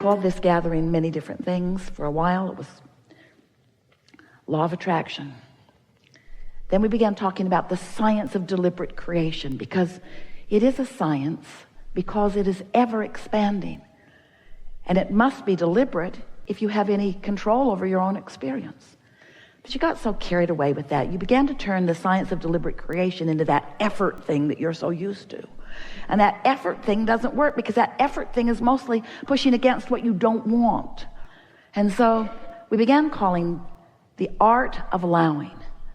called this gathering many different things. For a while it was law of attraction. Then we began talking about the science of deliberate creation, because it is a science, because it is ever expanding, and it must be deliberate if you have any control over your own experience. But you got so carried away with that, you began to turn the science of deliberate creation into that effort thing that you're so used to. And that effort thing doesn't work, because that effort thing is mostly pushing against what you don't want. And so we began calling the art of allowing.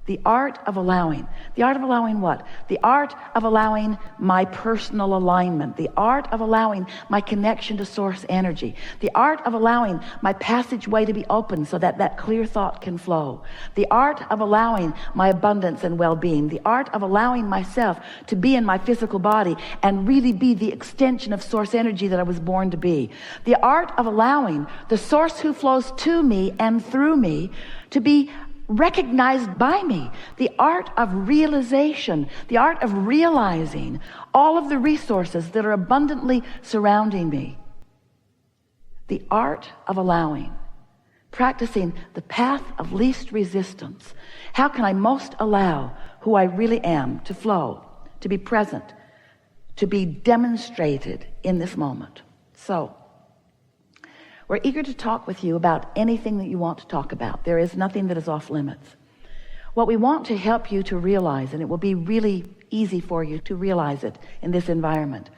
The art of allowing. The art of allowing what? The art of allowing my personal alignment. The art of allowing my connection to source energy. The art of allowing my passageway to be open so that that clear thought can flow. The art of allowing my abundance and well-being. The art of allowing myself to be in my physical body and really be the extension of source energy that I was born to be. The art of allowing the source who flows to me and through me to be recognized by me. The art of realization, the art of realizing all of the resources that are abundantly surrounding me. The art of allowing, practicing the path of least resistance. How can I most allow who I really am to flow, to be present, to be demonstrated in this moment? So we're eager to talk with you about anything that you want to talk about. There is nothing that is off limits. What we want to help you to realize, and it will be really easy for you to realize it in this environment,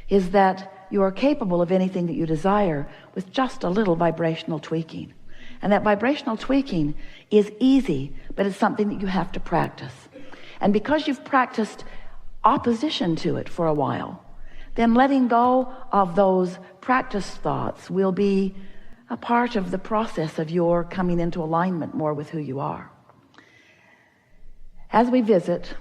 is that you are capable of anything that you desire with just a little vibrational tweaking. And that vibrational tweaking is easy, but it's something that you have to practice. And because you've practiced opposition to it for a while, then letting go of those practice thoughts will be a part of the process of your coming into alignment more with who you are. As we visit,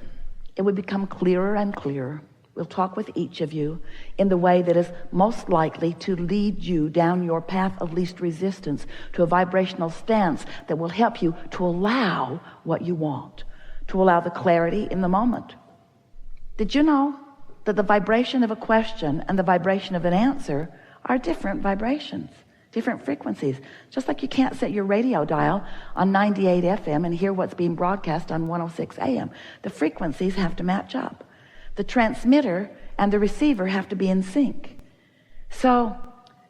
it will become clearer and clearer. We'll talk with each of you in the way that is most likely to lead you down your path of least resistance to a vibrational stance that will help you to allow what you want, to allow the clarity in the moment. Did you know that the vibration of a question and the vibration of an answer are different vibrations, different frequencies? Just like you can't set your radio dial on 98 FM and hear what's being broadcast on 106 AM. The frequencies have to match up. The transmitter and the receiver have to be in sync. So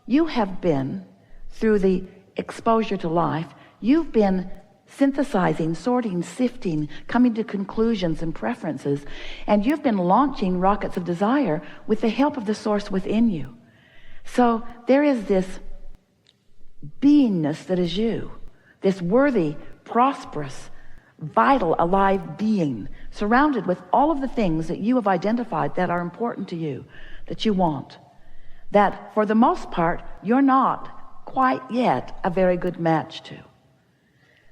you have been, through the exposure to life, you've been synthesizing, sorting, sifting, coming to conclusions and preferences, and you've been launching rockets of desire with the help of the source within you. So there is this beingness that is you, this worthy, prosperous, vital, alive being, surrounded with all of the things that you have identified that are important to you, that you want, that for the most part you're not quite yet a very good match to.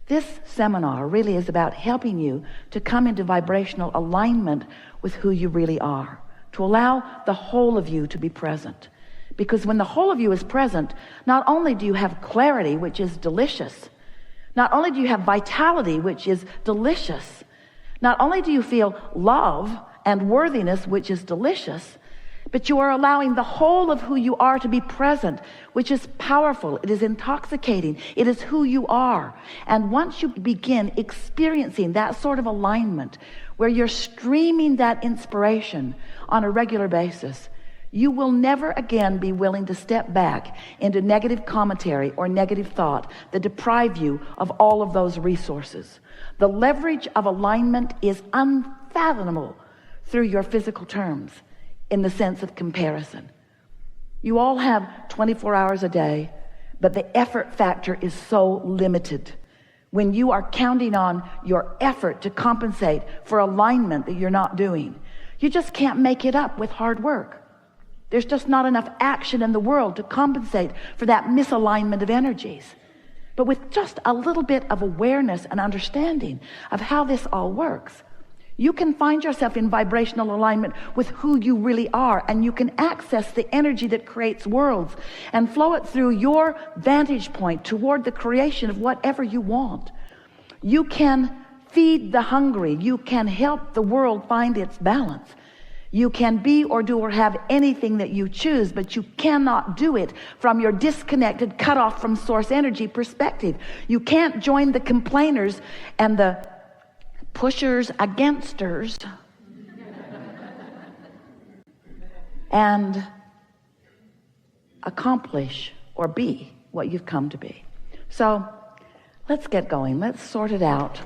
This seminar really is about helping you to come into vibrational alignment with who you really are, to allow the whole of you to be present. Because when the whole of you is present, not only do you have clarity, which is delicious, not only do you have vitality, which is delicious, not only do you feel love and worthiness, which is delicious, but you are allowing the whole of who you are to be present, which is powerful. It is intoxicating. It is who you are. And once you begin experiencing that sort of alignment, where you're streaming that inspiration on a regular basis, you will never again be willing to step back into negative commentary or negative thought that deprive you of all of those resources. The leverage of alignment is unfathomable through your physical terms, in the sense of comparison. You all have 24 hours a day, but the effort factor is so limited. When you are counting on your effort to compensate for alignment that you're not doing, you just can't make it up with hard work. There's just not enough action in the world to compensate for that misalignment of energies. But with just a little bit of awareness and understanding of how this all works, you can find yourself in vibrational alignment with who you really are, and you can access the energy that creates worlds and flow it through your vantage point toward the creation of whatever you want. You can feed the hungry. You can help the world find its balance. You can be or do or have anything that you choose, but you cannot do it from your disconnected, cut off from source energy perspective. You can't join the complainers and the pushers againsters and accomplish or be what you've come to be. So let's get going. Let's sort it out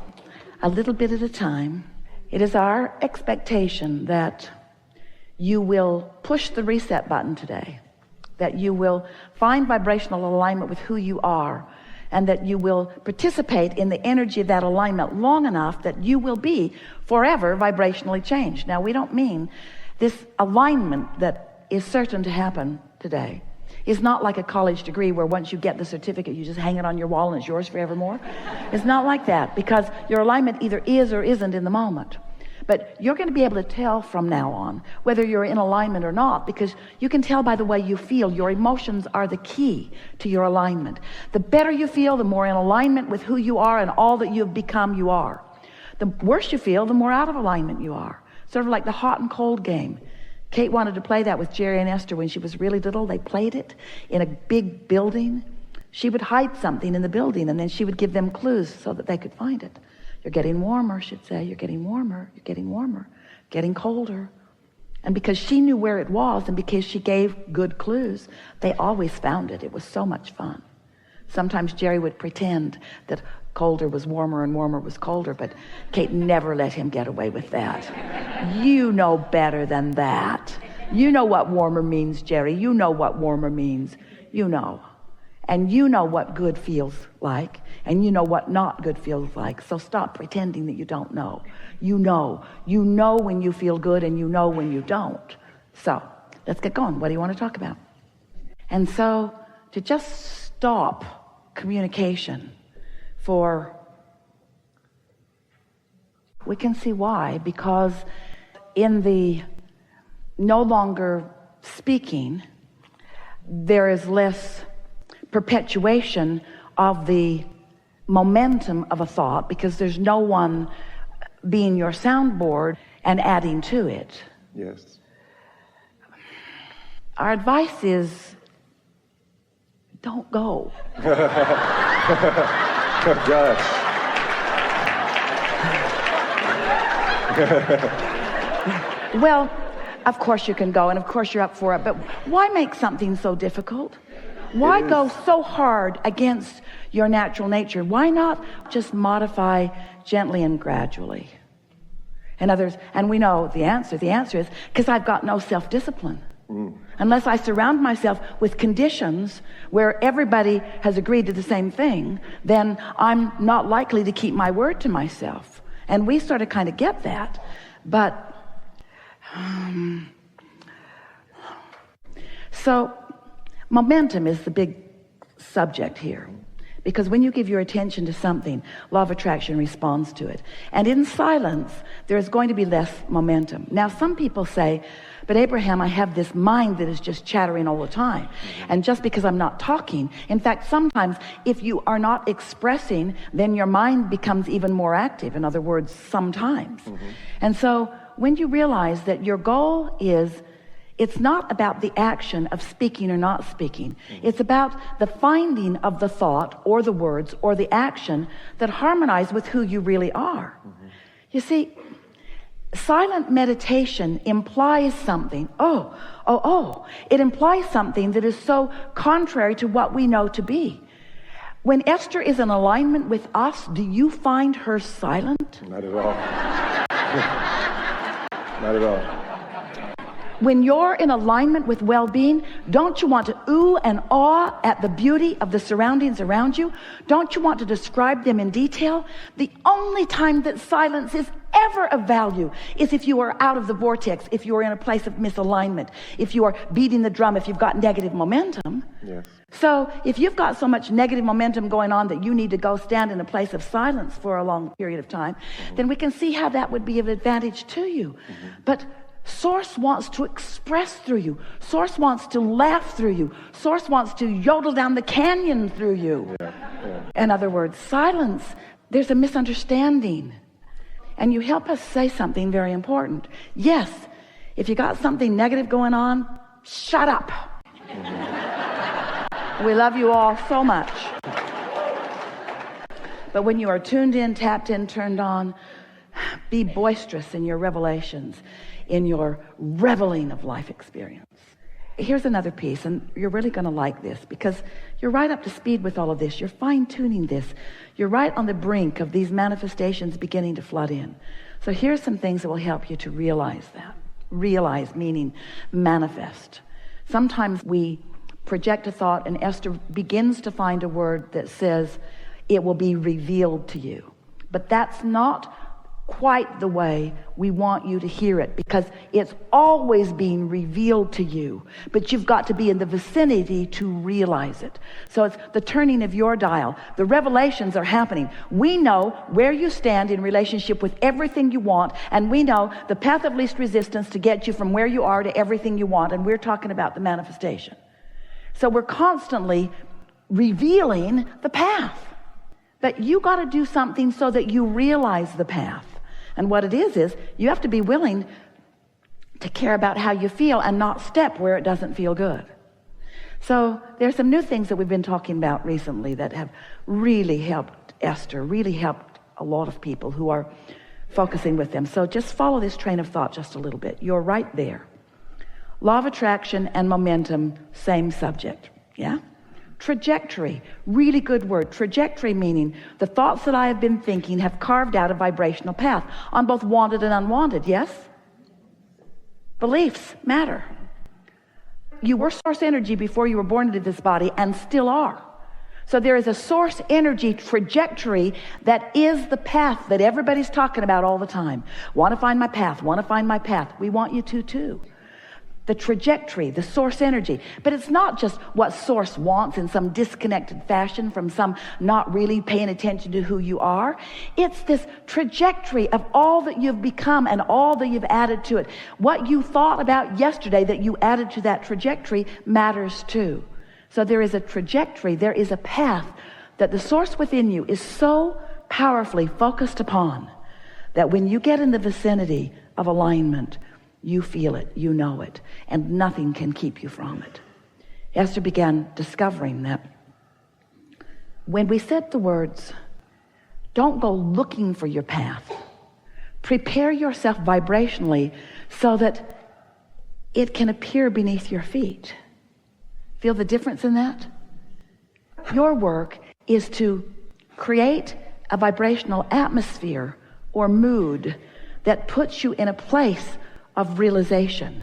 a little bit at a time. It is our expectation that you will push the reset button today, that you will find vibrational alignment with who you are, and that you will participate in the energy of that alignment long enough that you will be forever vibrationally changed. Now, we don't mean this alignment that is certain to happen today is not like a college degree where once you get the certificate, you just hang it on your wall and it's yours forevermore. It's not like that, because your alignment either is or isn't in the moment. But you're going to be able to tell from now on whether you're in alignment or not, because you can tell by the way you feel. Your emotions are the key to your alignment. The better you feel, the more in alignment with who you are and all that you've become you are. The worse you feel, the more out of alignment you are. Sort of like the hot and cold game. Kate wanted to play that with Jerry and Esther when she was really little. They played it in a big building. She would hide something in the building, and then she would give them clues so that they could find it. You're getting warmer, she'd say. You're getting warmer. You're getting warmer. Getting colder. And because she knew where it was, and because she gave good clues, they always found it. It was so much fun. Sometimes Jerry would pretend that colder was warmer and warmer was colder, but Kate never let him get away with that. You know better than that. You know what warmer means, Jerry. You know what warmer means. You know. And you know what good feels like, and you know what not good feels like. So stop pretending that you don't know. You know. You know when you feel good, and you know when you don't. So let's get going. What do you want to talk about? And so to just stop communication for, we can see why, because in the no longer speaking, there is less perpetuation of the momentum of a thought, because there's no one being your soundboard and adding to it. Yes. Our advice is, don't go. Gosh. Well, of course you can go, and of course you're up for it, but why make something so difficult? Why go so hard against your natural nature? Why not just modify gently and gradually? And we know the answer. The answer is because I've got no self-discipline. Unless I surround myself with conditions where everybody has agreed to the same thing, then I'm not likely to keep my word to myself. And we sort of kind of get that. But so momentum is the big subject here, because when you give your attention to something, law of attraction responds to it. And in silence, there is going to be less momentum. Now, some people say, but Abraham, I have this mind that is just chattering all the time. And just because I'm not talking, in fact, sometimes if you are not expressing, then your mind becomes even more active. In other words, sometimes. And so when you realize that your goal is, it's not about the action of speaking or not speaking. It's about the finding of the thought or the words or the action that harmonize with who you really are. You see, silent meditation implies something. It implies something that is so contrary to what we know to be. When Esther is in alignment with us, do you find her silent? Not at all. Not at all. When you're in alignment with well-being, don't you want to ooh and awe at the beauty of the surroundings around you? Don't you want to describe them in detail? The only time that silence is ever of value is if you are out of the vortex, if you are in a place of misalignment, if you are beating the drum, if you've got negative momentum. Yes. So if you've got so much negative momentum going on that you need to go stand in a place of silence for a long period of time, then we can see how that would be of advantage to you. But Source wants to express through you. Source wants to laugh through you. Source wants to yodel down the canyon through you. In other words, silence, there's a misunderstanding. And you help us say something very important. Yes, If you got something negative going on, shut up. We love you all so much. But when you are tuned in, tapped in, turned on, be boisterous in your revelations, in your reveling of life experience. Here's another piece, and you're really going to like this because you're right up to speed with all of this. You're fine-tuning this. You're right on the brink of these manifestations beginning to flood in. So here's some things that will help you to realize that. Realize meaning manifest. Sometimes we project a thought, and Esther begins to find a word that says it will be revealed to you. But that's not quite the way we want you to hear it, because it's always being revealed to you, but you've got to be in the vicinity to realize it. So it's the turning of your dial. The revelations are happening. We know where you stand in relationship with everything you want, and we know the path of least resistance to get you from where you are to everything you want, and we're talking about the manifestation. So we're constantly revealing the path, but you got to do something so that you realize the path. And what it is you have to be willing to care about how you feel and not step where it doesn't feel good. So there's some new things that we've been talking about recently that have really helped Esther, really helped a lot of people who are focusing with them. So just follow this train of thought just a little bit. You're right there. Law of attraction and momentum, same subject. Yeah? Trajectory, really good word. Trajectory meaning the thoughts that I have been thinking have carved out a vibrational path on both wanted and unwanted. Yes? Beliefs matter. You were source energy before you were born into this body and still are. So there is a source energy trajectory that is the path that everybody's talking about all the time. Want to find my path, want to find my path. We want you to too. The trajectory, the source energy. But it's not just what source wants in some disconnected fashion from some not really paying attention to who you are. It's this trajectory of all that you've become and all that you've added to it. What you thought about yesterday that you added to that trajectory matters too. So there is a trajectory, there is a path that the source within you is so powerfully focused upon that when you get in the vicinity of alignment, you feel it, you know it, and nothing can keep you from it. Esther began discovering that when we said the words, don't go looking for your path, prepare yourself vibrationally so that it can appear beneath your feet. Feel the difference in that? Your work is to create a vibrational atmosphere or mood that puts you in a place of realization,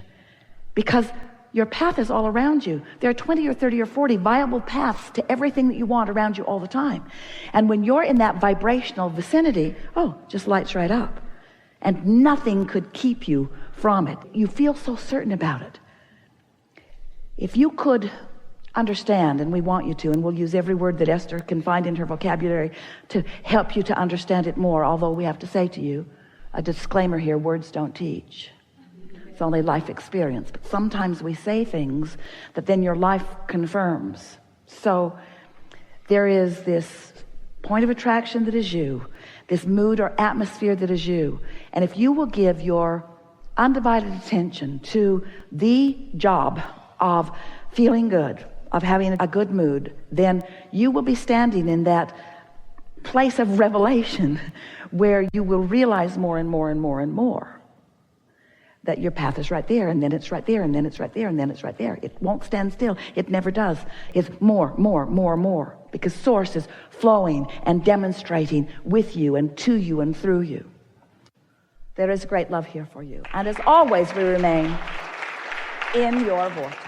because your path is all around you. There are 20 or 30 or 40 viable paths to everything that you want around you all the time. And when you're in that vibrational vicinity, just lights right up. And nothing could keep you from it. You feel so certain about it. If you could understand, and we want you to, and we'll use every word that Esther can find in her vocabulary to help you to understand it more, although we have to say to you, a disclaimer here, words don't teach. It's only life experience. But sometimes we say things that then your life confirms. So there is this point of attraction that is you, this mood or atmosphere that is you. And if you will give your undivided attention to the job of feeling good, of having a good mood, then you will be standing in that place of revelation where you will realize more and more and more and more that your path is right there, and then it's right there, and then it's right there, and then it's right there. It won't stand still. It never does. It's more, more, more, more, because source is flowing and demonstrating with you and to you and through you. There is great love here for you. And as always, we remain in your vortex.